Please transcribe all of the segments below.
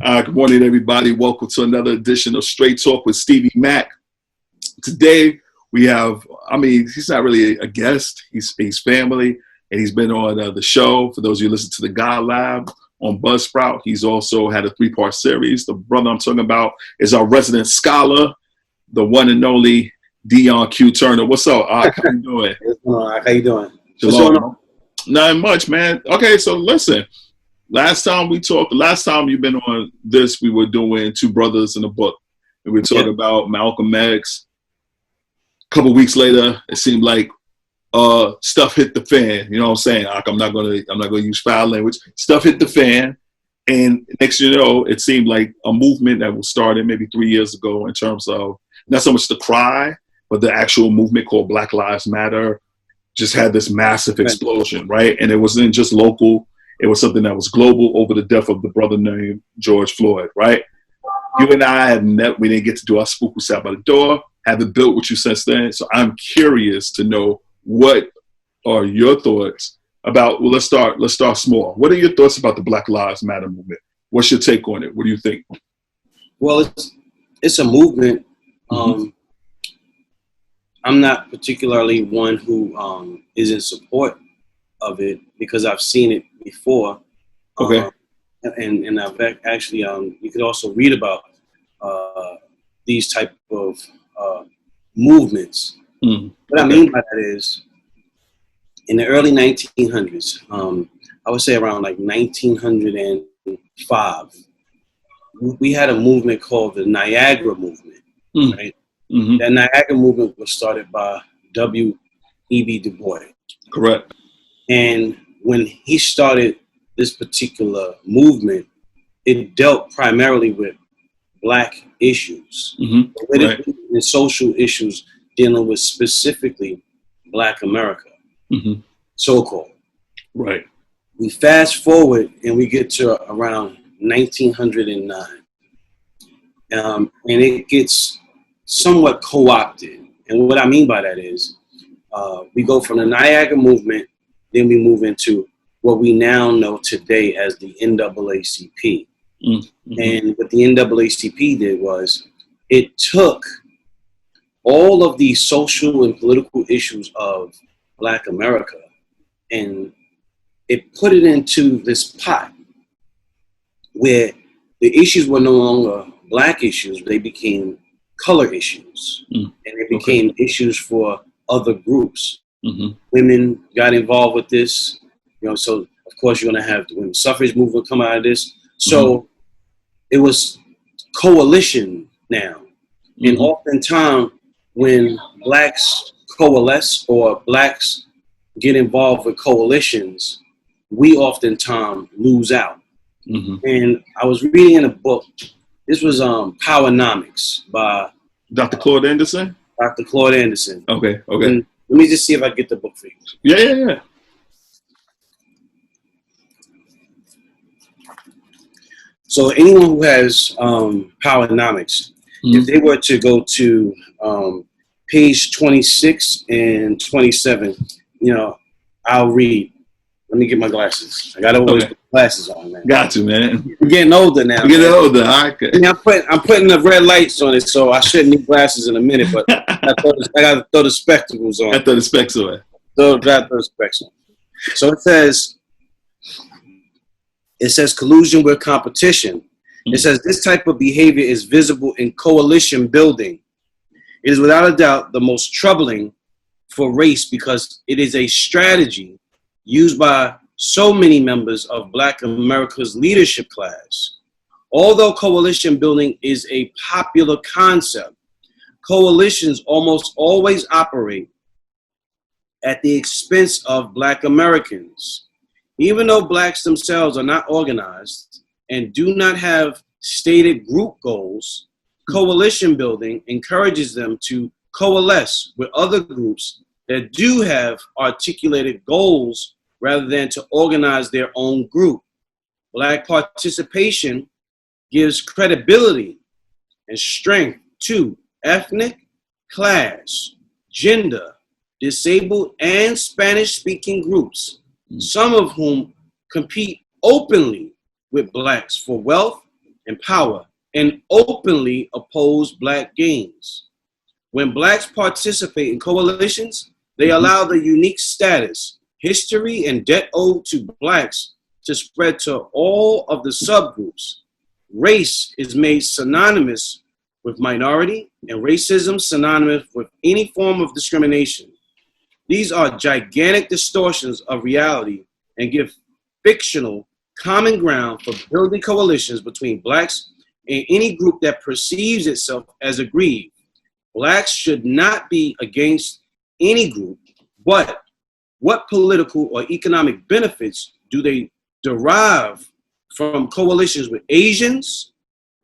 Good morning, everybody. Welcome to another edition of Straight Talk with Stevie Mack. Today, we have, he's not really a guest. He's family, and he's been on the show. For those of you who listen to the God Lab on Buzzsprout, he's also had a 3-part series. The brother I'm talking about is our resident scholar, the one and only Dion Q. Turner. What's up, Ak? How you doing? How you doing? Shalom. Not much, man. Okay, so listen. Last time we talked, the last time you've been on this, we were doing Two Brothers in a Book. And we were talking about Malcolm X. A couple weeks later, it seemed like stuff hit the fan. You know what I'm saying? I'm not gonna use foul language. Stuff hit the fan. And next you know, it seemed like a movement that was started maybe 3 years ago in terms of not so much the cry, but the actual movement called Black Lives Matter just had this massive explosion, right? And it wasn't just local. It was something that was global over the death of the brother named George Floyd, right? You and I had met, we didn't get to do our spook, we sat by the door, haven't built with you since then. So I'm curious to know, what are your thoughts about, well, let's start small. What are your thoughts about the Black Lives Matter movement? What's your take on it? What do you think? Well, it's a movement. I'm not particularly one who is in support of it because I've seen it before. Okay. And I've actually, you could also read about these type of movements. What I mean by that is, in the early 1900s, I would say around like 1905, we had a movement called the Niagara Movement, right? That Niagara Movement was started by W.E.B. Du Bois. Correct. And when he started this particular movement, it dealt primarily with Black issues, Right. and social issues dealing with specifically Black America, so-called. Right. We fast forward and we get to around 1909, and it gets somewhat co-opted. And what I mean by that is, we go from the Niagara Movement, then we move into what we now know today as the NAACP. And what the NAACP did was, it took all of the social and political issues of Black America and it put it into this pot where the issues were no longer Black issues, they became color issues. And they became issues for other groups. Women got involved with this, so of course you're going to have the women's suffrage movement come out of this. So it was coalition now. And oftentimes when Blacks coalesce or Blacks get involved with coalitions, we oftentimes lose out. And I was reading in a book, this was Powernomics by Dr. Claude Anderson? Dr. Claude Anderson. Okay. And let me just see if I get the book for you. Yeah. So anyone who has Powernomics, if they were to go to page 26 and 27, I'll read. Let me get my glasses. I gotta always put glasses on, man. Got you, man. We're getting older now. We're getting older. Okay. I'm putting the red lights on it, so I shouldn't need glasses in a minute. But I gotta throw the spectacles on. I throw the specs on. Throw the specs on. So it says collusion with competition. It says this type of behavior is visible in coalition building. It is without a doubt the most troubling for race because it is a strategy used by so many members of Black America's leadership class. Although coalition building is a popular concept, coalitions almost always operate at the expense of Black Americans. Even though Blacks themselves are not organized and do not have stated group goals, coalition building encourages them to coalesce with other groups that do have articulated goals rather than to organize their own group. Black participation gives credibility and strength to ethnic, class, gender, disabled, and Spanish-speaking groups, some of whom compete openly with Blacks for wealth and power and openly oppose black gains. When blacks participate in coalitions, they allow the unique status, history, and debt owed to blacks to spread to all of the subgroups. Race is made synonymous with minority, and racism synonymous with any form of discrimination. These are gigantic distortions of reality and give fictional common ground for building coalitions between blacks and any group that perceives itself as aggrieved. Blacks should not be against any group, but what political or economic benefits do they derive from coalitions with Asians,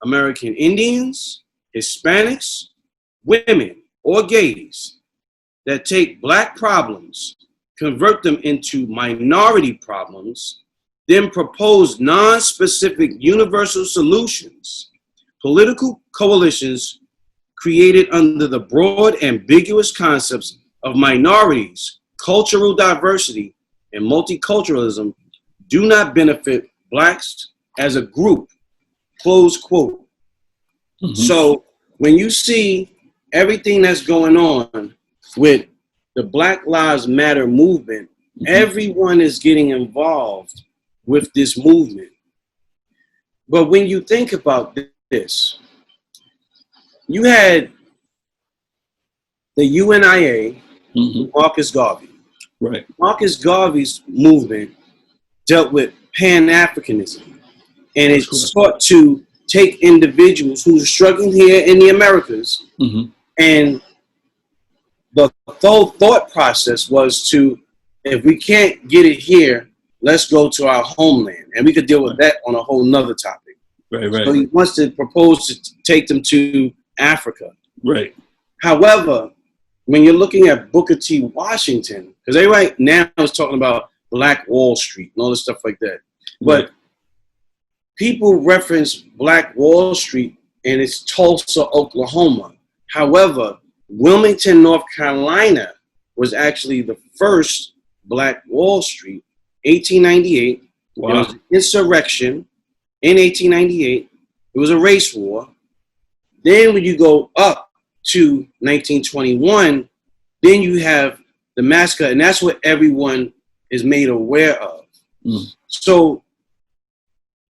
American Indians, Hispanics, women, or gays that take black problems, convert them into minority problems, then propose non-specific universal solutions? Political coalitions created under the broad, ambiguous concepts of minorities, cultural diversity, and multiculturalism do not benefit blacks as a group, close quote. Mm-hmm. So when you see everything that's going on with the Black Lives Matter movement, mm-hmm. everyone is getting involved with this movement. But when you think about this, you had the UNIA, mm-hmm. Marcus Garvey. Right. Marcus Garvey's movement dealt with Pan-Africanism, and it sought to take individuals who are struggling here in the Americas, mm-hmm. and the whole thought process was to, if we can't get it here, let's go to our homeland, and we could deal with that on a whole nother topic. Right, right. So he wants to propose to take them to Africa. Right. However, when you're looking at Booker T. Washington, because they right now is talking about Black Wall Street and all this stuff like that, but people reference Black Wall Street and it's Tulsa, Oklahoma. However, Wilmington, North Carolina was actually the first Black Wall Street, 1898. Wow. There was an insurrection in 1898. It was a race war. Then when you go up to 1921, then you have the massacre, and that's what everyone is made aware of. Mm. So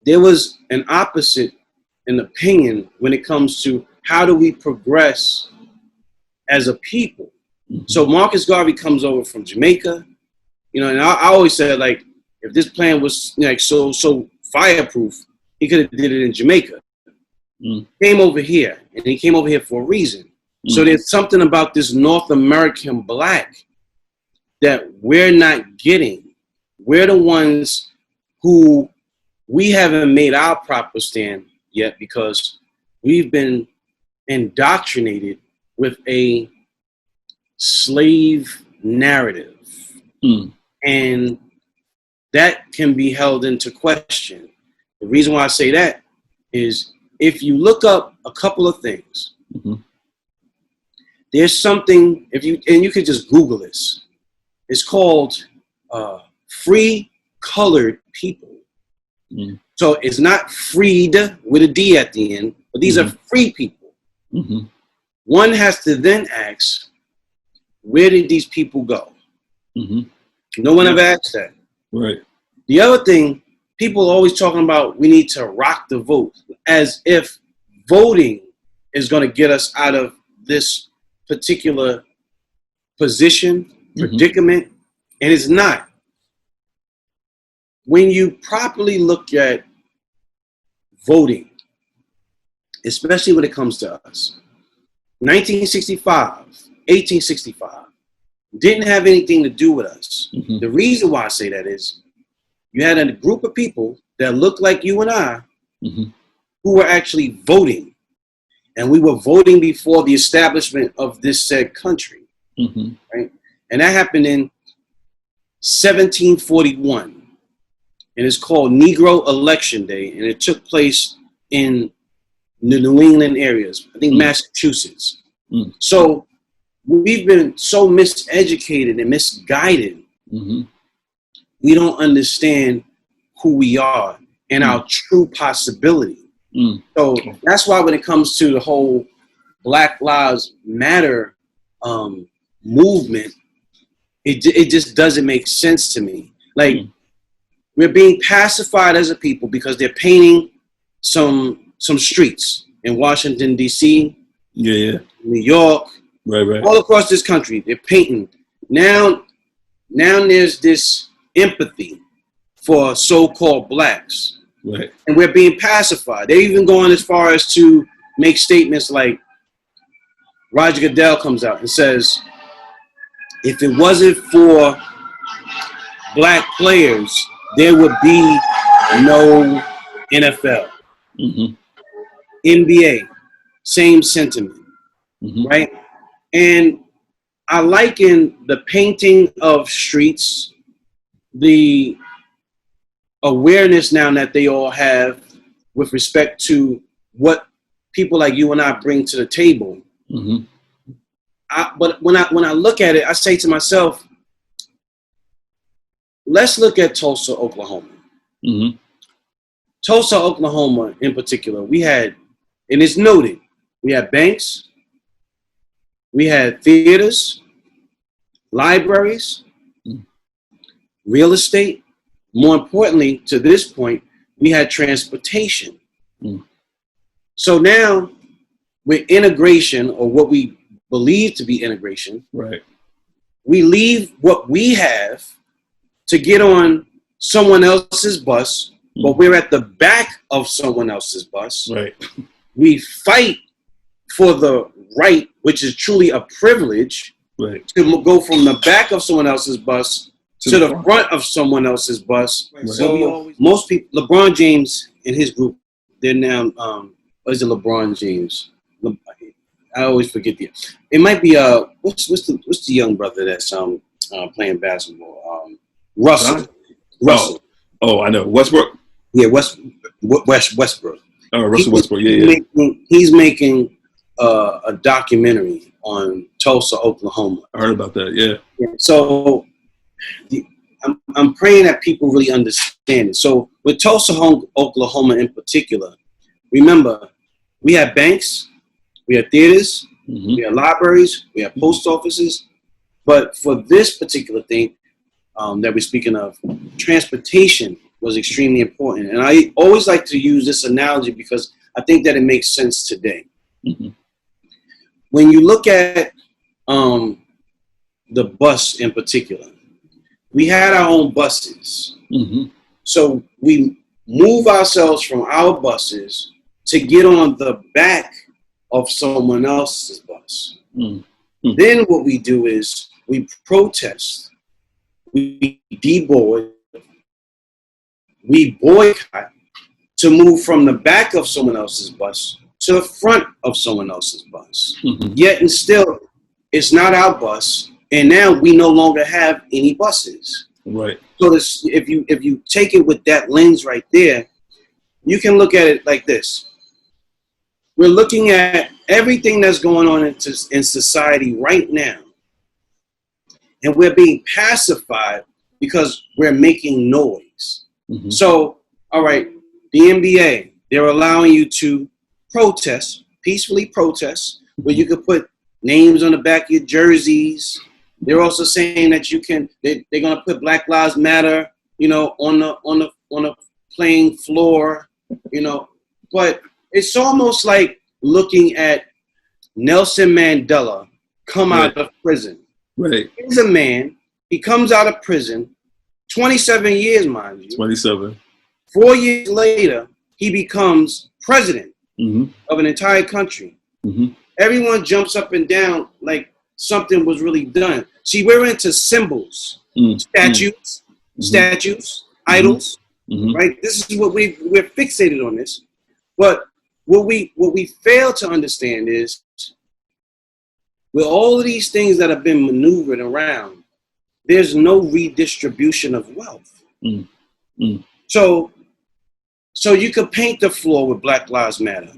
there was an opposite in opinion when it comes to how do we progress as a people. Mm-hmm. So Marcus Garvey comes over from Jamaica, you know, and I always said, like, if this plan was like so fireproof, he could have did it in Jamaica. Mm. Came over here, and he came over here for a reason. Mm. So there's something about this North American black that we're not getting. We're the ones who we haven't made our proper stand yet because we've been indoctrinated with a slave narrative. Mm. And that can be held into question. The reason why I say that is if you look up a couple of things, mm-hmm. there's something, you could just Google this. It's called free colored people. Mm. So it's not freed with a D at the end, but these mm-hmm. are free people. Mm-hmm. One has to then ask, where did these people go? Mm-hmm. No one ever asked that. Right. The other thing, people are always talking about we need to rock the vote, as if voting is going to get us out of this particular position, predicament, mm-hmm. and it's not. When you properly look at voting, especially when it comes to us, 1965, 1865, didn't have anything to do with us. Mm-hmm. The reason why I say that is you had a group of people that looked like you and I mm-hmm. who were actually voting. And we were voting before the establishment of this said country. Mm-hmm. Right? And that happened in 1741. And it's called Negro Election Day. And it took place in the New England areas, I think mm-hmm. Massachusetts. Mm-hmm. So we've been so miseducated and misguided. Mm-hmm. We don't understand who we are and mm-hmm. our true possibility. So that's why when it comes to the whole Black Lives Matter movement, it just doesn't make sense to me. Like, we're being pacified as a people because they're painting some streets in Washington, D.C., New York, right, all across this country. They're painting. Now there's this empathy for so-called blacks. Right. And we're being pacified. They're even going as far as to make statements like Roger Goodell comes out and says, if it wasn't for black players, there would be no NFL. NBA, same sentiment, right? And I liken the painting of streets, the awareness now that they all have with respect to what people like you and I bring to the table. But when I look at it, I say to myself, let's look at Tulsa, Oklahoma. Tulsa, Oklahoma in particular, we had, and it's noted, we had banks, we had theaters, libraries, real estate. More importantly, to this point, we had transportation. So now, with integration, or what we believe to be integration, right, we leave what we have to get on someone else's bus, but we're at the back of someone else's bus. Right. We fight for the right, which is truly a privilege, right, to go from the back of someone else's bus to the front of someone else's bus. Right. So most people, LeBron James and his group, they're now, is it LeBron James? I always forget the. It might be what's the young brother that's playing basketball? Russell. Russell. Oh, I know Westbrook. Yeah, Westbrook. Oh, Russell Westbrook. Yeah. He's making a documentary on Tulsa, Oklahoma. I heard about that. Yeah. So I'm praying that people really understand it. So with Tulsa, Oklahoma in particular, remember, we have banks, we have theaters, we have libraries, we have post offices. But for this particular thing that we're speaking of, transportation was extremely important. And I always like to use this analogy because I think that it makes sense today. When you look at the bus in particular, we had our own buses. So we move ourselves from our buses to get on the back of someone else's bus. Then what we do is we protest, we deboard, we boycott to move from the back of someone else's bus to the front of someone else's bus. Yet and still, it's not our bus, and now we no longer have any buses. Right. So this, if you take it with that lens right there, you can look at it like this. We're looking at everything that's going on in society right now, and we're being pacified because we're making noise. So, all right, the NBA, they're allowing you to protest, peacefully protest, where you could put names on the back of your jerseys. They're also saying that they're going to put Black Lives Matter, on the playing floor, but it's almost like looking at Nelson Mandela come out of prison. Right. He's a man. He comes out of prison, 27 years, mind you. 27. 4 years later, he becomes president of an entire country. Everyone jumps up and down like something was really done. See, we're into symbols, statues, idols, right? This is what we're fixated on this. But what we fail to understand is, with all of these things that have been maneuvered around, there's no redistribution of wealth. So you could paint the floor with Black Lives Matter,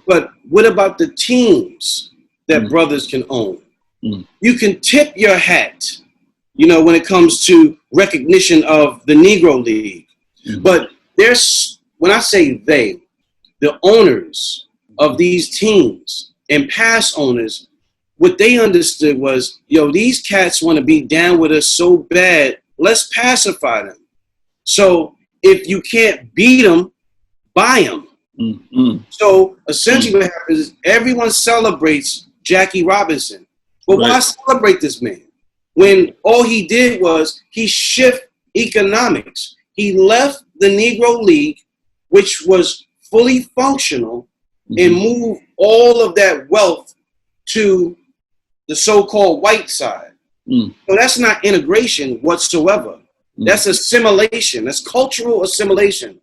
but what about the teams that brothers can own? You can tip your hat, when it comes to recognition of the Negro League. But when I say they, the owners of these teams and past owners, what they understood was, yo, these cats want to be down with us so bad, let's pacify them. So if you can't beat them, buy them. Mm-hmm. So essentially what happens is everyone celebrates Jackie Robinson. But why celebrate this man? When all he did was he shift economics. He left the Negro League, which was fully functional, and moved all of that wealth to the so-called white side. So that's not integration whatsoever. That's assimilation. That's cultural assimilation.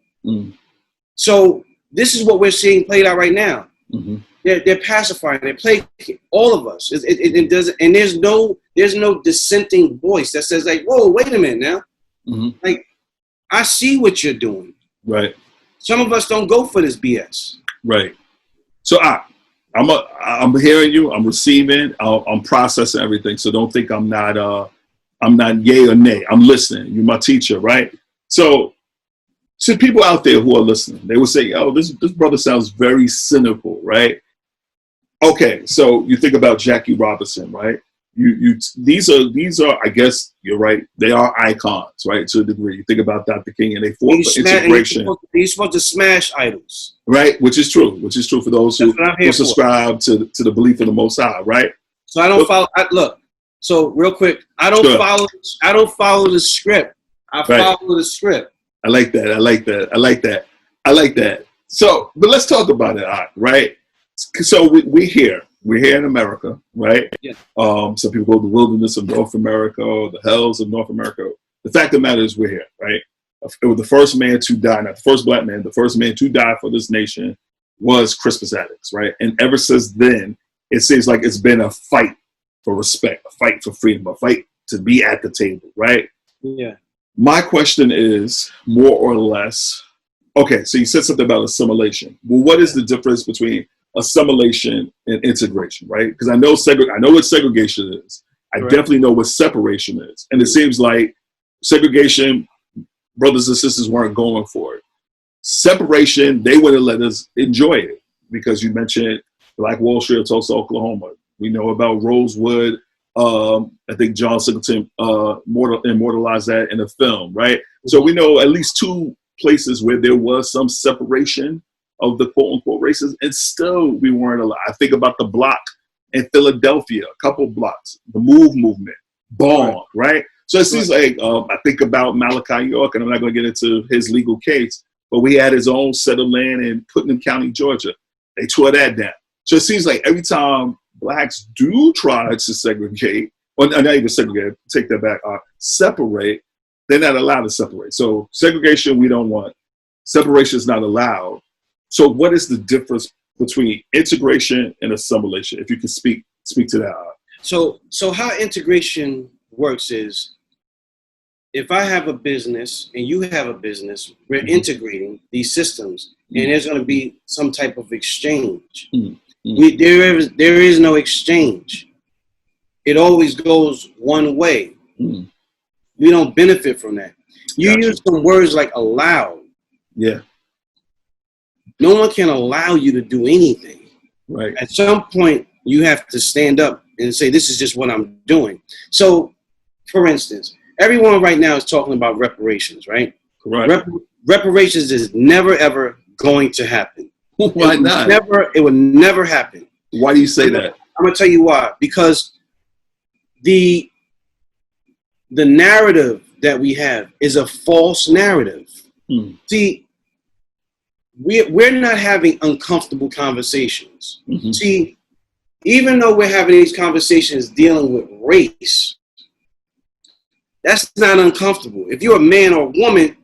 So this is what we're seeing played out right now. They're pacifying. They're placating all of us. It doesn't, and there's no dissenting voice that says like, "Whoa, wait a minute now." Like, I see what you're doing. Right. Some of us don't go for this BS. Right. So I'm hearing you. I'm receiving. I'm processing everything. So don't think I'm not yay or nay. I'm listening. You're my teacher, right? So to people out there who are listening, they will say, "Oh, this brother sounds very cynical," right? Okay, so you think about Jackie Robinson, right? These are, I guess you're right. They are icons, right? To a degree. You think about Dr. King, and they fought for integration. He's supposed to smash idols, right? Which is true. Which is true for those who subscribe to the belief in the Most High, right? So I don't follow. Look, so real quick, I don't follow the script. I follow the script. I like that. So, but let's talk about it, right? So we're here in America, right? Yeah. Some people go to the wilderness of North America or the hells of North America. The fact of the matter is we're here, right? It was the first man to die, not the first black man, the first man to die for this nation was Crispus Attucks, right? And ever since then, it seems like it's been a fight for respect, a fight for freedom, a fight to be at the table, right? Yeah. My question is more or less, okay, so you said something about assimilation. Well, what is the difference between assimilation and integration, right? Because I know what segregation is. I definitely know what separation is. And it seems like segregation, brothers and sisters weren't going for it. Separation, they wouldn't let us enjoy it because you mentioned Black Wall Street of Tulsa, Oklahoma. We know about Rosewood. I think John Singleton immortalized that in a film, right? So we know at least two places where there was some separation of the quote-unquote races, and still we weren't allowed. I think about the block in Philadelphia, a couple blocks, the MOVE movement, Bond, right? So it seems like, I think about Malachi York, and I'm not going to get into his legal case, but we had his own set of land in Putnam County, Georgia. They tore that down. So it seems like every time blacks do try to segregate, or not even segregate, take that back, separate, they're not allowed to separate. So segregation, we don't want. Separation is not allowed. So what is the difference between integration and assimilation? If you can speak to that. So how integration works is, if I have a business and you have a business, we're integrating these systems, and there's going to be some type of exchange. There is no exchange. It always goes one way. We don't benefit from that. You use some words like allow. Yeah. No one can allow you to do anything. Right. At some point, you have to stand up and say, this is just what I'm doing. So, for instance, everyone right now is talking about reparations, right? Correct. Reparations is never, ever going to happen. Why not? It would never happen. Why do you say that? I'm going to tell you why. Because the narrative that we have is a false narrative. See, we're not having uncomfortable conversations. See, even though we're having these conversations dealing with race, that's not uncomfortable. If you're a man or a woman,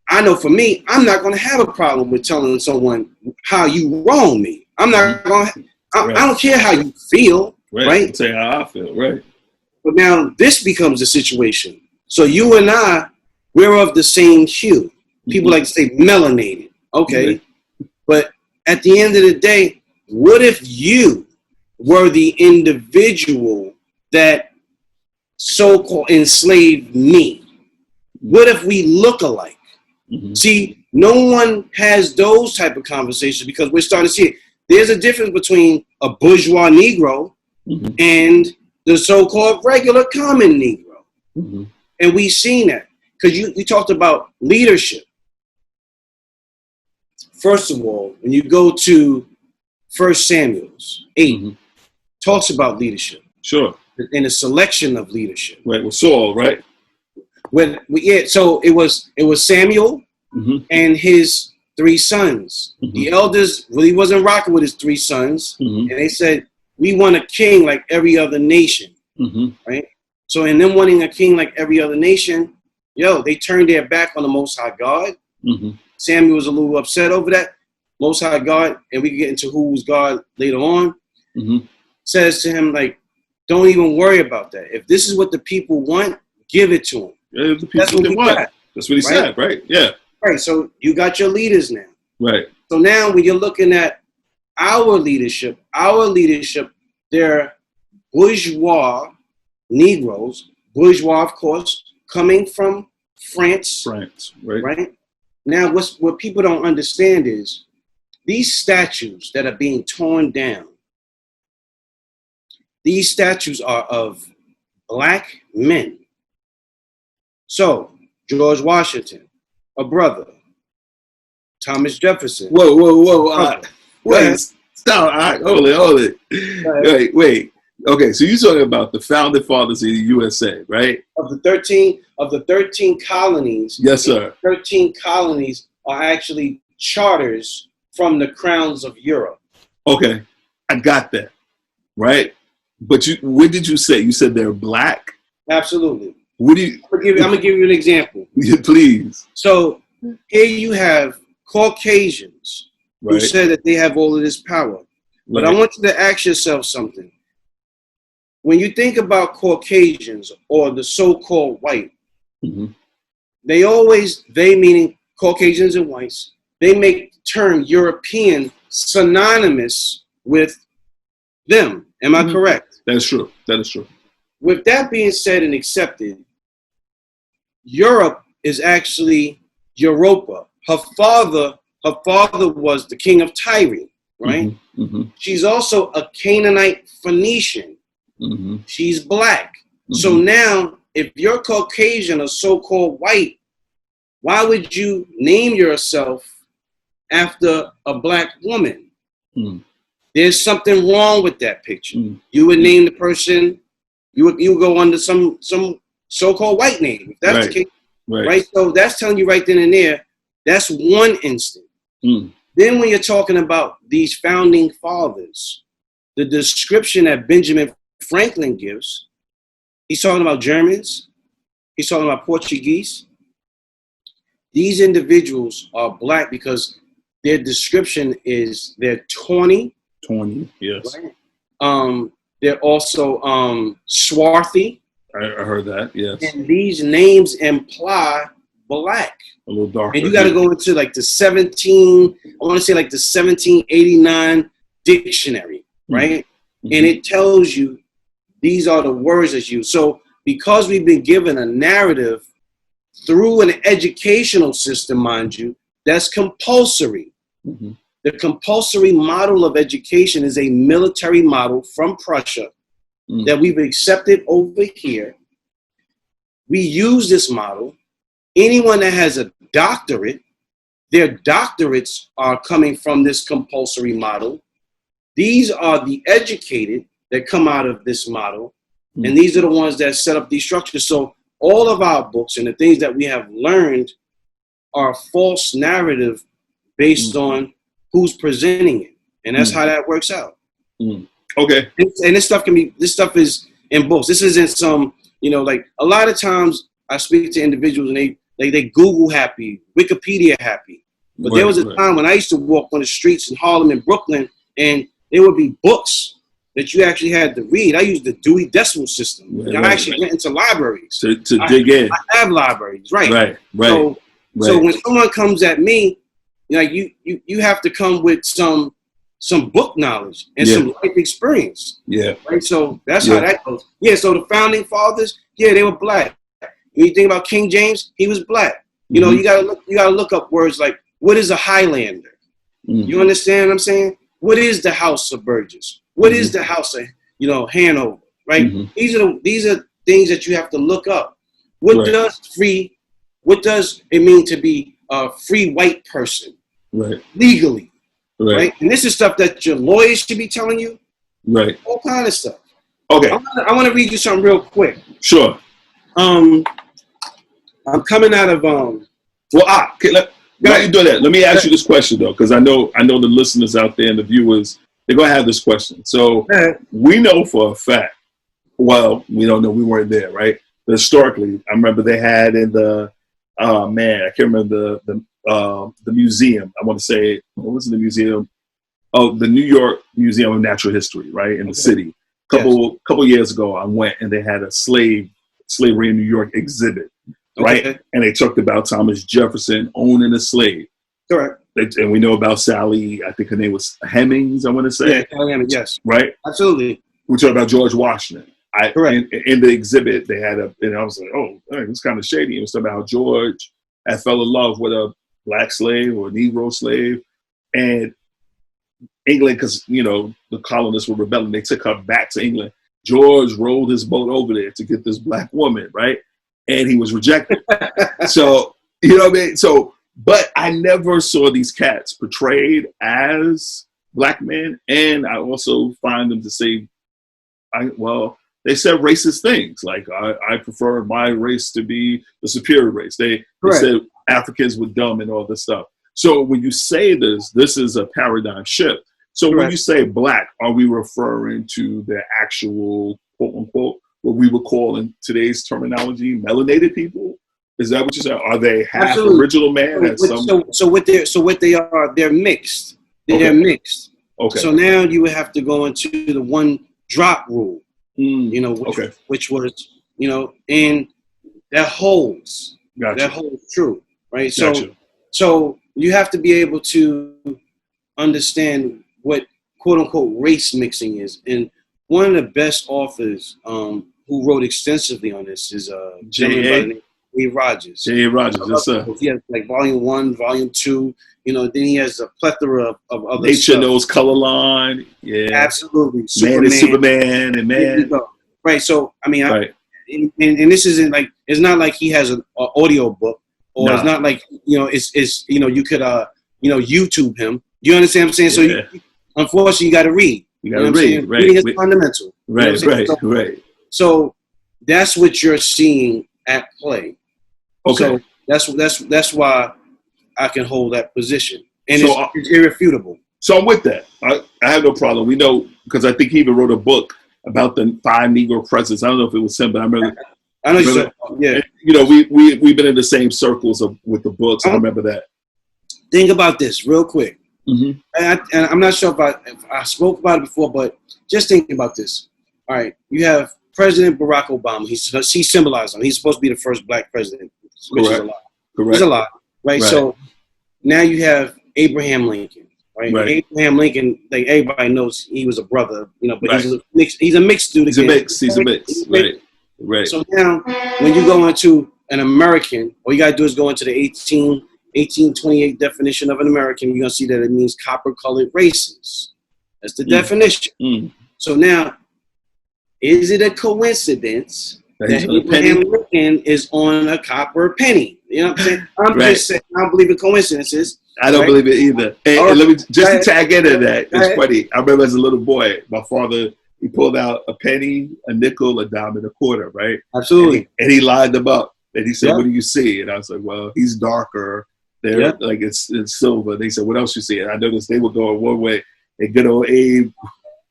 I know for me, I'm not going to have a problem with telling someone how you wrong me. I'm not going to, I don't care how you feel, right? Say how I feel, right? But now this becomes a situation. So you and I, we're of the same hue. People like to say melanated. Okay. But at the end of the day, what if you were the individual that so-called enslaved me? What if we look alike? See, No one has those type of conversations because we're starting to see it. There's a difference between a bourgeois Negro and the so-called regular common Negro. And we've seen that. Because you talked about leadership. First of all, when you go to 1 Samuel 8, talks about leadership. Sure. And a selection of leadership. Right, with Saul, right? So it was Samuel and his 3 sons. The elders really wasn't rocking with his 3 sons. And they said, we want a king like every other nation. Right? So in them wanting a king like every other nation, they turned their back on the Most High God. Samuel was a little upset over that. Most High God, and we can get into who was God later on, says to him, like, don't even worry about that. If this is what the people want, give it to them. Yeah, the people that's what they want. That's what he said, right? Yeah. Right. So you got your leaders now. Right. So now when you're looking at our leadership, they're bourgeois Negroes, bourgeois, of course, coming from France, right? Now, what people don't understand is these statues that are being torn down, these statues are of black men. So, George Washington, a brother. Thomas Jefferson. Whoa. Wait, stop. Hold it. Wait. Okay, so you're talking about the founding fathers of the USA, right? Of the 13 colonies. Yes, sir. 13 colonies are actually charters from the crowns of Europe. Okay, I got that, right? But what did you say? You said they're black? Absolutely. What do you? I'm gonna give you an example. Please. So here you have Caucasians who said that they have all of this power. But I want you to ask yourself something. When you think about Caucasians or the so-called white, they meaning Caucasians and whites, they make the term European synonymous with them. Am I correct? That is true. That is true. With that being said and accepted, Europe is actually Europa. Her father was the king of Tyre, right? She's also a Canaanite Phoenician. She's black. So now, if you're Caucasian or so-called white, why would you name yourself after a black woman? There's something wrong with that picture. You would name the person, you would go under some so-called white name, if that's the case. Right? So that's telling you right then and there, that's one instant. Then when you're talking about these founding fathers, the description that Benjamin Franklin gives, he's talking about Germans, he's talking about Portuguese. These individuals are black because their description is they're tawny. Yes. Right? They're also swarthy. I heard that, yes. And these names imply black. A little darker. And you got to go into like the 1789 dictionary, right? And it tells you these are the words that's used. So because we've been given a narrative through an educational system, mind you, that's compulsory. The compulsory model of education is a military model from Prussia that we've accepted over here. We use this model. Anyone that has a doctorate, their doctorates are coming from this compulsory model. These are the educated that come out of this model. And these are the ones that set up these structures. So all of our books and the things that we have learned are false narrative based on who's presenting it. And that's how that works out. Okay. And this stuff is in books. This isn't some, like a lot of times I speak to individuals and they Google happy, Wikipedia happy. But there was a time when I used to walk on the streets in Harlem and Brooklyn and there would be books that you actually had to read. I used the Dewey Decimal System. I actually went into libraries. To dig in. I have libraries, right. So when someone comes at me, like you have to come with some book knowledge and some life experience. Right. So that's how that goes. So the founding fathers, they were black. When you think about King James, he was black. You gotta look up words like What is a Highlander? You understand what I'm saying? What is the House of Burgess? What is the House of, Hanover? Right? These are things that you have to look up. What does it mean to be a free white person? Legally. Right? And this is stuff that your lawyers should be telling you. Right. All kind of stuff. Okay. I want to read you something real quick. Sure. I'm coming out of Now you do that. Let me ask you this question though, because I know the listeners out there and the viewers, they're gonna have this question. So we know for a fact. Well, we don't know. We weren't there, right? But historically, I remember they had in the I can't remember the museum. I want to say what was the museum? Oh, the New York Museum of Natural History, right in the city. Couple years ago, I went and they had a slavery in New York exhibit. Right, and they talked about Thomas Jefferson owning a slave. Correct. And we know about Sally. I think her name was Hemings. I want to say. Yeah, Sally Hemings. Yes. Right. Absolutely. We talked about George Washington. Correct. In the exhibit, they had and I was like, oh, it's kind of shady. It was about George had fell in love with a black slave or a Negro slave, and England, because the colonists were rebelling, they took her back to England. George rolled his boat over there to get this black woman, right? And he was rejected. So, you know what I mean? So, but I never saw these cats portrayed as black men. And I also find them to say, they said racist things. Like, I prefer my race to be the superior race. They said Africans were dumb and all this stuff. So when you say this is a paradigm shift. So when you say black, are we referring to the actual, quote unquote, what we would call in today's terminology, melanated people? Is that what you said? Are they half original man? So what they are, they're mixed. They're mixed. Okay. So now you would have to go into the one drop rule, which was, and that holds. Gotcha. That holds true, right? Gotcha. So you have to be able to understand what quote unquote race mixing is. And one of the best authors who wrote extensively on this is J.A. Rogers. J.A. Rogers, yes, sir. He has like volume 1, volume 2. Then he has a plethora of other Nature stuff. Knows Color Line. Yeah, absolutely. Superman and man. Right. So I mean, and this isn't like, it's not like he has an audio book, or it's not like it's you could YouTube him. You understand what I'm saying? So unfortunately, you got to read. You got to read. Right. Reading is fundamental. Right. So that's what you're seeing at play. Okay. So that's why I can hold that position, and it's irrefutable. So I'm with that. I have no problem. We know, because I think he even wrote a book about the 5 Negro presidents. I don't know if it was him, but I remember. I know you said, yeah. We've been in the same circles with the books. I remember that. Think about this real quick. Mm-hmm. And I'm not sure if I spoke about it before, but just think about this. All right, you have President Barack Obama. He symbolized him. He's supposed to be the first black president, which is a lot. Correct. It's a lot, right? So now you have Abraham Lincoln, right? Abraham Lincoln, like everybody knows, he was a brother, but he's a mixed dude. He's a mix. Right. So now, when you go into an American, all you gotta do is go into the 1828 definition of an American. You're gonna see that it means copper-colored races. That's the definition. Mm. So now, is it a coincidence that Abraham Lincoln is on a copper penny? You know what I'm saying? I'm just saying, I don't believe in coincidences. I don't believe it either. And let me just to tag into that. It's funny. I remember as a little boy, my father, he pulled out a penny, a nickel, a dime, and a quarter, right? Absolutely. And he lined them up. And he said, what do you see? And I was like, well, he's darker. They're like it's silver. And they said, what else you see? And I noticed they were going one way, and good old Abe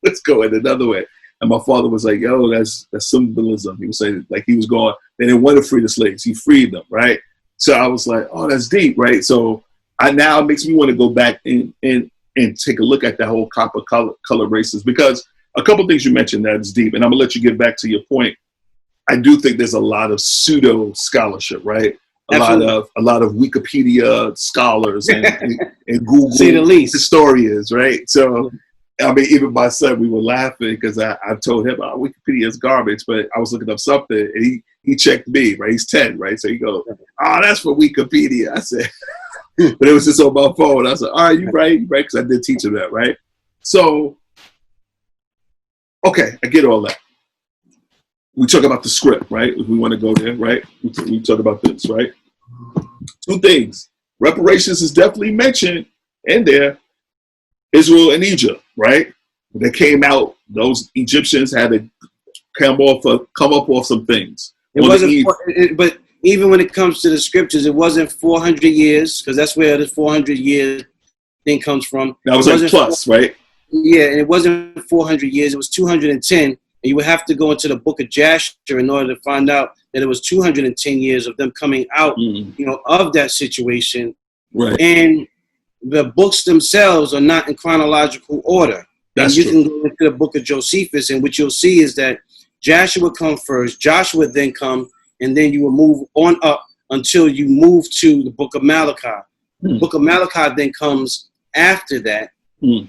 was going another way. And my father was like, yo, that's symbolism. He was saying, like, he was going, they didn't want to free the slaves. He freed them, right? So I was like, oh, that's deep, right? So now it makes me want to go back and take a look at the whole copper color races, because a couple things you mentioned that is deep, and I'm gonna let you get back to your point. I do think there's a lot of pseudo scholarship, right? A lot of Wikipedia scholars and Google historians, right? So, I mean, even my son, we were laughing because I told him, Wikipedia is garbage, but I was looking up something, and he checked me, right? He's 10, right? So he goes, oh, that's for Wikipedia. I said, But it was just on my phone. I was like, all right, you right, because I did teach him that, right? So, okay, I get all that. We talk about the script, right? If we want to go there, right? We talk about this, right? Two things. Reparations is definitely mentioned in there. Israel and Egypt, right? When they came out, those Egyptians had to come up off some things. It wasn't, but even when it comes to the scriptures, it wasn't 400 years, because that's where the 400 years thing comes from. That was like plus, right? Yeah, and it wasn't 400 years. It was 210. And you would have to go into the book of Jasher in order to find out that it was 210 years of them coming out, of that situation. Right. And the books themselves are not in chronological order. That's and you true. can go into the book of Josephus, and what you'll see is that Jasher would come first, Joshua would then come, and then you will move on up until you move to the book of Malachi. The book of Malachi then comes after that, and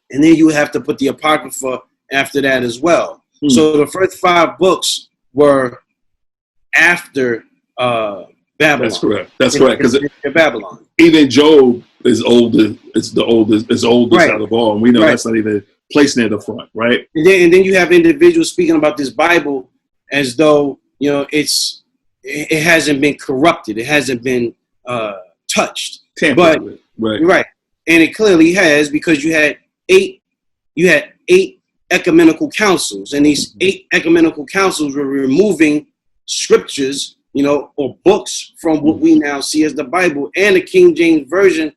then you have to put the Apocrypha after that as well. So the first 5 books were after Babylon. That's correct. That's correct. Because Babylon. Even Job is oldest. It's the oldest. It's oldest out of all, and we know that's not even placed near the front, right? And then you have individuals speaking about this Bible as though it hasn't been corrupted. It hasn't been touched. Tampered with. Right, and it clearly has, because you had 8 ecumenical councils, and these 8 ecumenical councils were removing scriptures, or books from what we now see as the Bible. And the King James Version,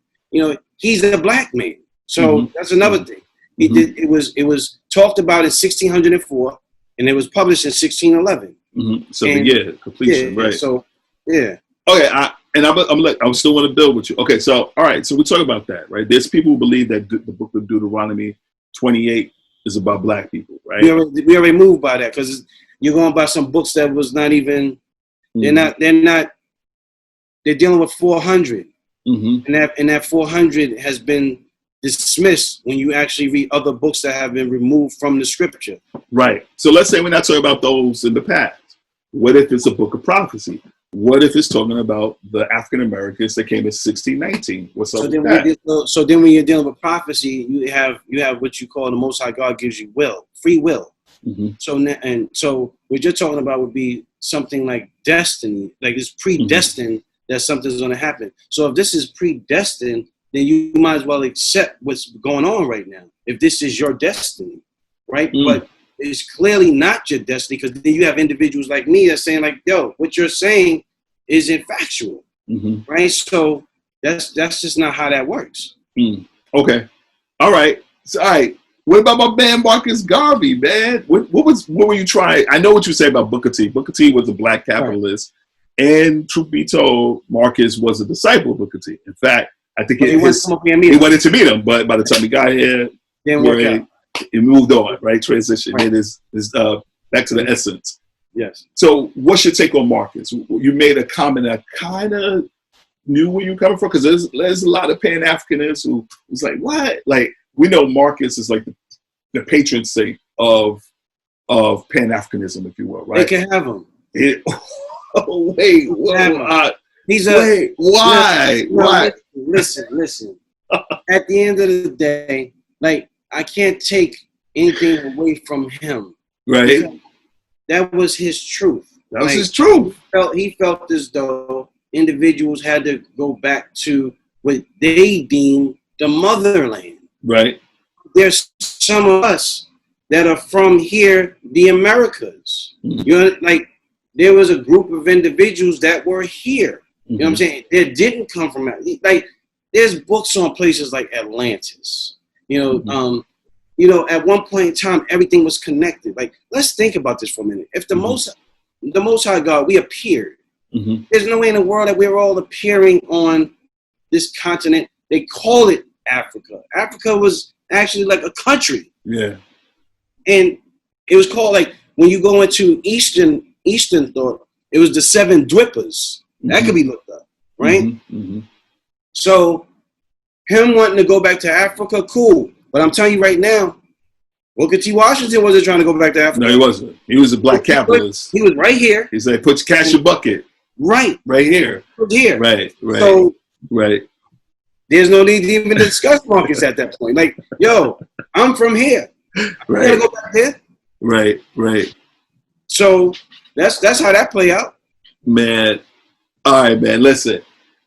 he's a black man. So that's another thing. It was talked about in 1604, and it was published in 1611. So completion, right? So yeah. Okay, I still want to build with you. Okay, so all right, so we talk about that, right? There's people who believe that the book of Deuteronomy 28 is about black people, right? We already moved by that, because you're going by some books that was not even. They're dealing with 400, and that 400 has been dismissed when you actually read other books that have been removed from the scripture. Right. So let's say we're not talking about those in the past. What if it's a book of prophecy? What if it's talking about the African Americans that came in 1619? What's up with that? So then when you're dealing with prophecy, you have what you call the Most High God gives you free will. So what you're talking about would be something like destiny, like it's predestined that something's going to happen. So if this is predestined, then you might as well accept what's going on right now, if this is your destiny, right? But it's clearly not your destiny, because then you have individuals like me that's saying like, yo, what you're saying isn't factual, right? So that's just not how that works. Okay. All right. So, all right. What about my man Marcus Garvey, man? What were you trying? I know what you say about Booker T. Booker T was a black capitalist, and truth be told, Marcus was a disciple of Booker T. In fact, I think he wanted to meet him, but by the time he got here, it moved on, right? Transition. It is back to the essence. Yes. So what's your take on Marcus? You made a comment that kind of knew where you were coming from, because there's a lot of Pan-Africanists who was like, what? Like, we know Marcus is like the patron saint of Pan-Africanism, if you will, right? They can have him. Wait, why? Why? Listen. At the end of the day, like, I can't take anything away from him. Right. That was his truth. That was his truth. He felt as though individuals had to go back to what they deemed the motherland. Right. There's some of us that are from here, the Americas. Like, there was a group of individuals that were here. You know what I'm saying? That didn't come from, like, there's books on places like Atlantis. At one point in time, everything was connected. Like, let's think about this for a minute. If the Most High God, we appeared. There's no way in the world that we're all appearing on this continent. They call it Africa. Africa was actually like a country. Yeah. And it was called, like, when you go into Eastern thought, it was the 7 Dwipas. That could be looked up, right? So him wanting to go back to Africa, cool. But I'm telling you right now, Booker T. Washington wasn't trying to go back to Africa. No, he wasn't. He was a black capitalist. He was right here. He said, put your cash in your bucket. Right. Right here. Here. Right. So, right. there's no need to even discuss markets at that point. Like, yo, I'm from here. Right. I gotta go back there. Right. Right. So that's how that play out. Man. All right, man. Listen,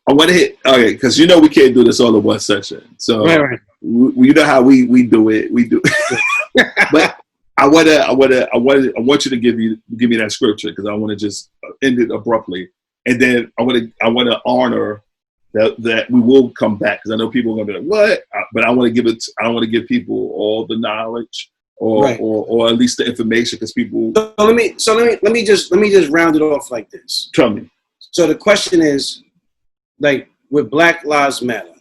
I want to hit. Okay, because you know we can't do this all in one session. So Right. you know how we do it. We do. But I want you to give me that scripture, because I want to just end it abruptly, and then I want to honor that we will come back, because I know people are going to be like, what? But I want to give it. I don't want to give people all the knowledge or at least the information, because people. So let me just round it off like this. Tell me. So the question is, like, with Black Lives Matter,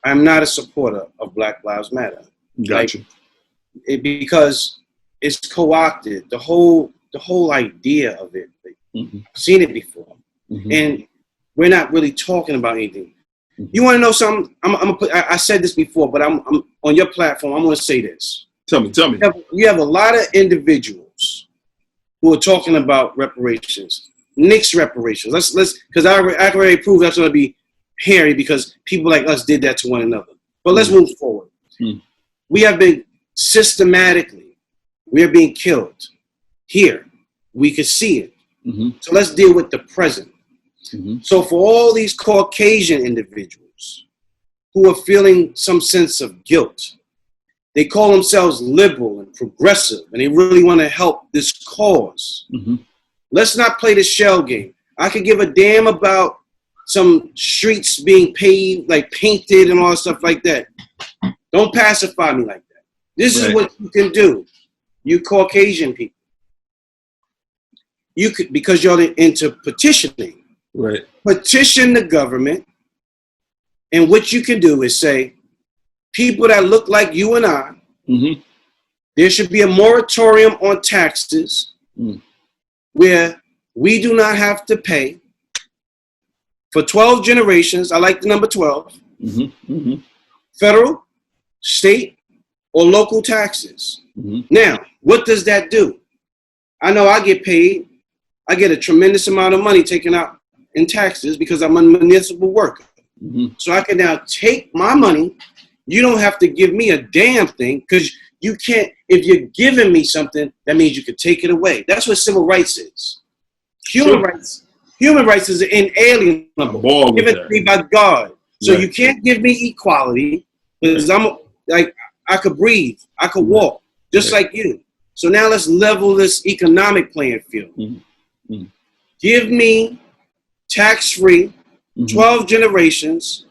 I'm not a supporter of Black Lives Matter. Gotcha. Like, because it's co-opted. The whole idea of it. Like, I've seen it before, and we're not really talking about anything. You want to know something? I'm gonna put. I said this before, but I'm on your platform. I'm gonna say this. Tell me. You have a lot of individuals who are talking about reparations. Nix reparations. Let's because I already proved that's going to be hairy, because people like us did that to one another. But let's move forward. We have been systematically, we are being killed here. We can see it. So let's deal with the present. So for all these Caucasian individuals who are feeling some sense of guilt, they call themselves liberal and progressive, and they really want to help this cause. Let's not play the shell game. I could give a damn about some streets being paved, like painted and all that stuff like that. Don't pacify me like that. This is what you can do. You Caucasian people. You could, because you're into petitioning. Right. Petition the government. And what you can do is say, people that look like you and I, there should be a moratorium on taxes. Where we do not have to pay for 12 generations. I like the number 12. Federal, state, or local taxes. Now, what does that do? I know I get paid. I get a tremendous amount of money taken out in taxes because I'm a municipal worker. So I can now take my money. You don't have to give me a damn thing, because you can't. If you're giving me something, that means you can take it away. That's what civil rights is. Human rights is inalienable. Given to me by God. So you can't give me equality, because I'm like, I could breathe, I could walk, just like you. So now let's level this economic playing field. Give me tax-free, 12 generations.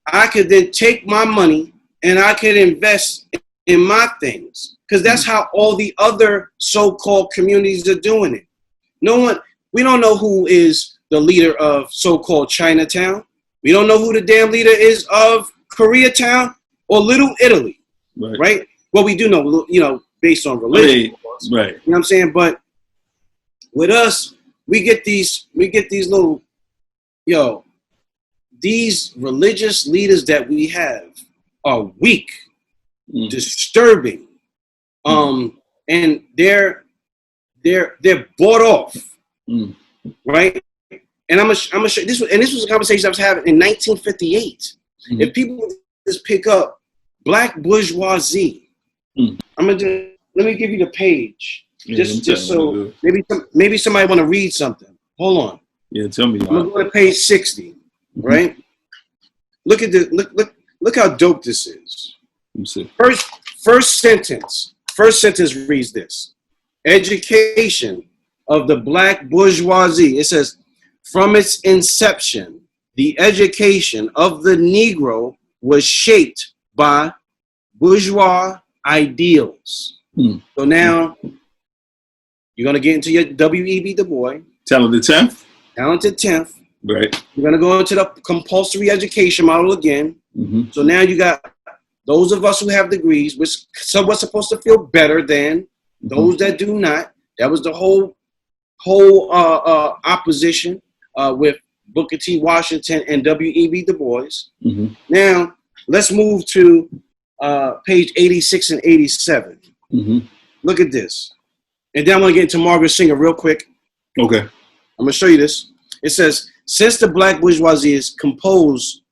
I could then take my money and I could invest in my things, because that's how all the other so-called communities are doing it. We don't know who is the leader of so-called Chinatown. We don't know who the damn leader is of Koreatown or Little Italy, right? Well, we do know, based on religion, right? You know what I'm saying? But with us, we get these little, these religious leaders that we have are weak, disturbing, and they're bought off, right? And I'm gonna show this. And this was a conversation I was having in 1958. If people just pick up Black Bourgeoisie, let me give you the page, just so maybe somebody want to read something. Hold on. Yeah, tell me. I'm gonna go to page 60. Right? Look at this. Look how dope this is. First sentence reads this: education of the Black bourgeoisie. It says, from its inception, the education of the Negro was shaped by bourgeois ideals. So now you're gonna get into your W.E.B. Du Bois. Talented 10th. Right. You're going to go into the compulsory education model again. So now you got those of us who have degrees, which some are supposed to feel better than those that do not. That was the whole opposition with Booker T. Washington and W.E.B. Du Bois. Now let's move to page 86 and 87. Look at this. And then I'm going to get into Margaret Singer real quick. Okay. I'm going to show you this. It says, since the Black bourgeoisie is composed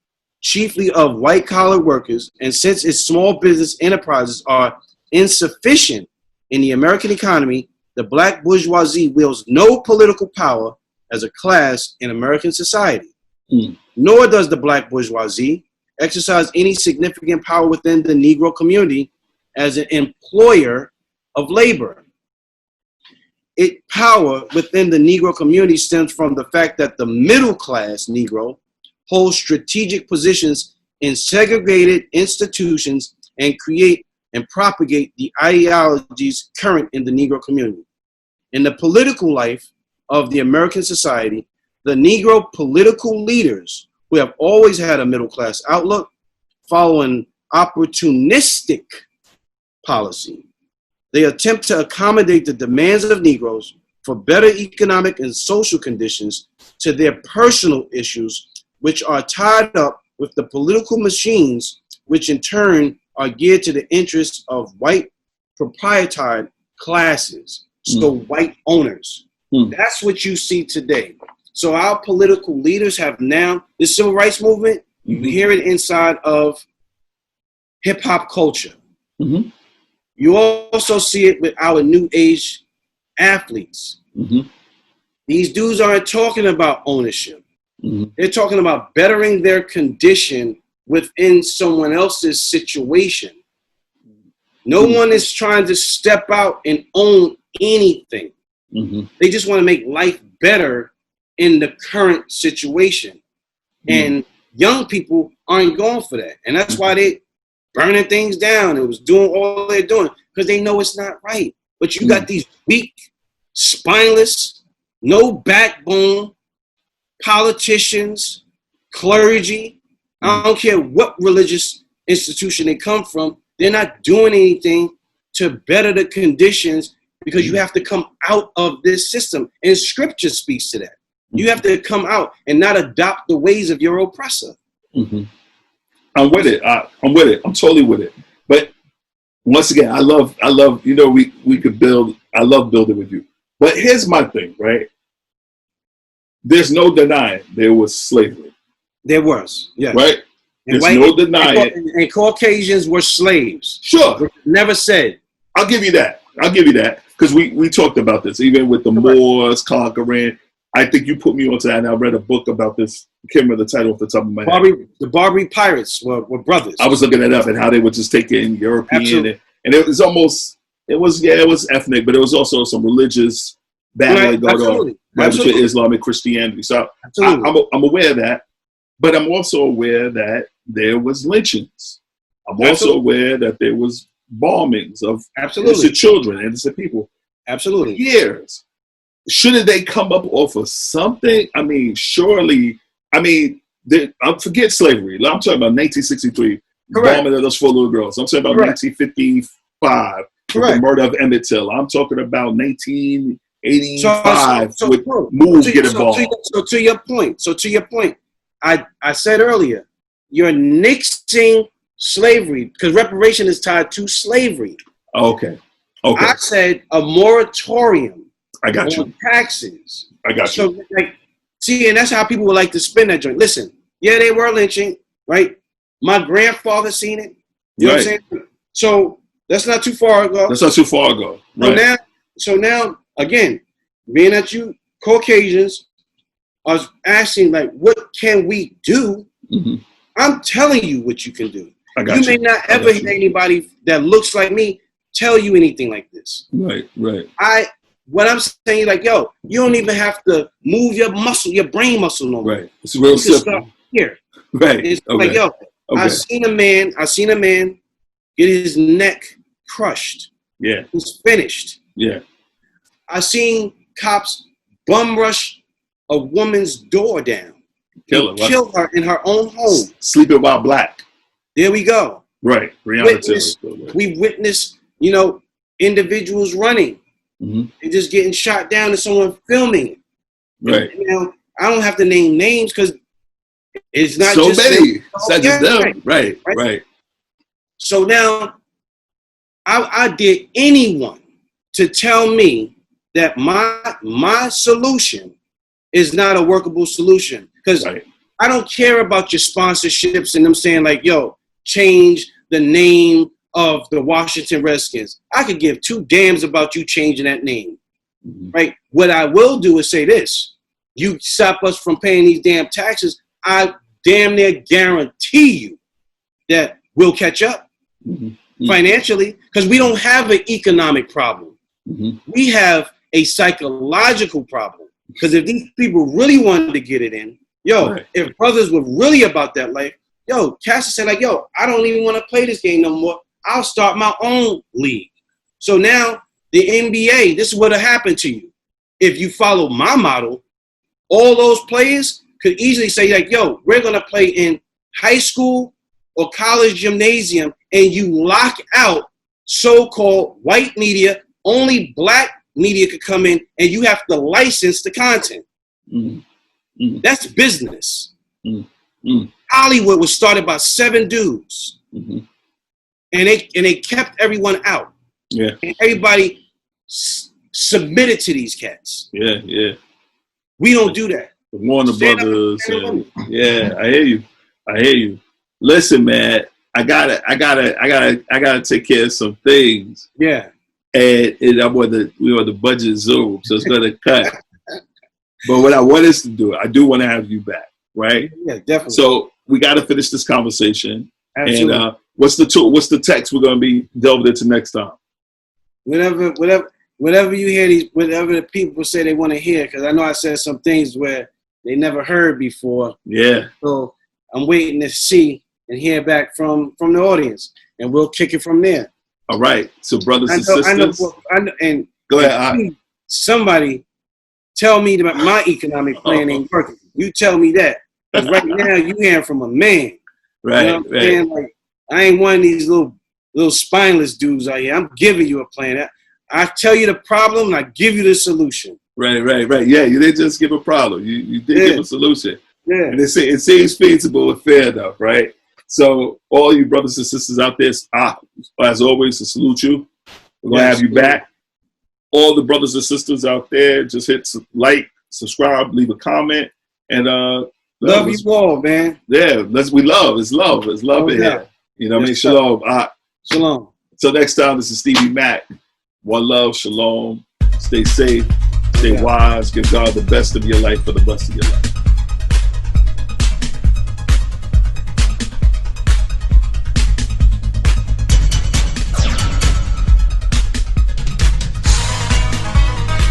chiefly of white-collar workers, and since its small business enterprises are insufficient in the American economy, the black bourgeoisie wields no political power as a class in American society. Nor does the black bourgeoisie exercise any significant power within the Negro community as an employer of labor. Its power within the Negro community stems from the fact that the middle class Negro holds strategic positions in segregated institutions and create and propagate the ideologies current in the Negro community. In the political life of the American society, the Negro political leaders, who have always had a middle class outlook, follow an opportunistic policy. They attempt to accommodate the demands of Negroes for better economic and social conditions to their personal issues, which are tied up with the political machines, which in turn are geared to the interests of white proprietary classes, so white owners. That's what you see today. So our political leaders have now, the civil rights movement, you hear it inside of hip hop culture. You also see it with our new age athletes. These dudes aren't talking about ownership. They're talking about bettering their condition within someone else's situation. No one is trying to step out and own anything. They just want to make life better in the current situation. And young people aren't going for that. And that's why they burning things down and was doing all they're doing, because they know it's not right. But you got these weak, spineless, no backbone politicians, clergy. I don't care what religious institution they come from. They're not doing anything to better the conditions, because you have to come out of this system. And scripture speaks to that. You have to come out and not adopt the ways of your oppressor. I'm with it. I'm with it. I'm totally with it. But once again, I love, you know, we could build, I love building with you. But here's my thing, right? There's no denying there was slavery. There was, yes. Right? There's no denying. And Caucasians were slaves. Sure. Never said. I'll give you that. Because we talked about this, even with the Moors conquering. I think you put me onto that, and I read a book about this. I can't remember the title off the top of my head. The Barbary pirates were brothers. I was looking it up and how they would just take in European. And it was almost, it was ethnic, but it was also some religious battle going on between Islam and Christianity. So I'm aware of that, but I'm also aware that there was lynchings. I'm also aware that there was bombings of innocent children, innocent people. Absolutely. Years. Shouldn't they come up off of something? I mean, surely, forget slavery. I'm talking about 1963, bombing of those 4 little girls. I'm talking about 1955, the murder of Emmett Till. I'm talking about 1985 with moves get involved. So to your point, I said earlier, you're nixing slavery because reparation is tied to slavery. Okay. I said a moratorium. I got you. Taxes. I got you. So, see, and that's how people would like to spin that joint. Listen, yeah, they were lynching, right? My grandfather seen it. You know what I'm saying? So that's not too far ago. Right. So now, again, being that you Caucasians are asking, like, what can we do? I'm telling you what you can do. You may not ever hear anybody that looks like me tell you anything like this. Right. What I'm saying, like, yo, you don't even have to move your brain muscle no more. Right. It's real simple. Here. Right. It's like, yo, I seen a man get his neck crushed. Yeah. He's finished. Yeah. I seen cops bum rush a woman's door down. Kill her in her own home. Sleeping while black. There we go. Right. We witnessed, individuals running. And just getting shot down and someone filming it. Right. I don't have to name names because it's not so just many. It's not just them. Right. So now I dare anyone to tell me that my solution is not a workable solution. Because I I don't care about your sponsorships and them saying like, yo, change the name of the Washington Redskins. I could give two damns about you changing that name, right? What I will do is say this. You stop us from paying these damn taxes, I damn near guarantee you that we'll catch up financially, because we don't have an economic problem. We have a psychological problem. Because if these people really wanted to get it in, if brothers were really about that life, Cassius said like, I don't even want to play this game no more. I'll start my own league. So now the NBA, this is what'll happen to you. If you follow my model, all those players could easily say like, we're going to play in high school or college gymnasium, and you lock out so-called white media. Only black media could come in, and you have to license the content. That's business. Hollywood was started by 7 dudes, and they kept everyone out. Yeah, and everybody submitted to these cats. Yeah. We don't do that. The Warner Brothers. Yeah, I hear you. Listen, man, I gotta take care of some things. Yeah. And we on the budget Zoom, so it's gonna cut. But what I want us to do, I do want to have you back, right? Yeah, definitely. So we got to finish this conversation. Absolutely. And what's the text we're gonna be delved into next time? Whatever you hear whatever the people say they want to hear, because I know I said some things where they never heard before. Yeah. So I'm waiting to see and hear back from the audience, and we'll kick it from there. All right. So brothers and sisters. I know, and go ahead. Somebody tell me that my economic plan ain't working. You tell me that. Because right now you hearing from a man. Right. You know what I'm saying? Like, I ain't one of these little spineless dudes out here. I'm giving you a plan. I tell you the problem, and I give you the solution. Right. Yeah, you didn't just give a problem. You did give a solution. Yeah. And it seems feasible and fair enough, right? So all you brothers and sisters out there, as always, to salute you. We're going to have you back. All the brothers and sisters out there, just hit like, subscribe, leave a comment. And love you all, man. Yeah, it's love. It's love in here. You know what I mean? Shalom. Shalom. Until next time, this is Stevie Mack. One love, shalom. Stay safe, stay wise. Give God the best of your life for the rest of your life.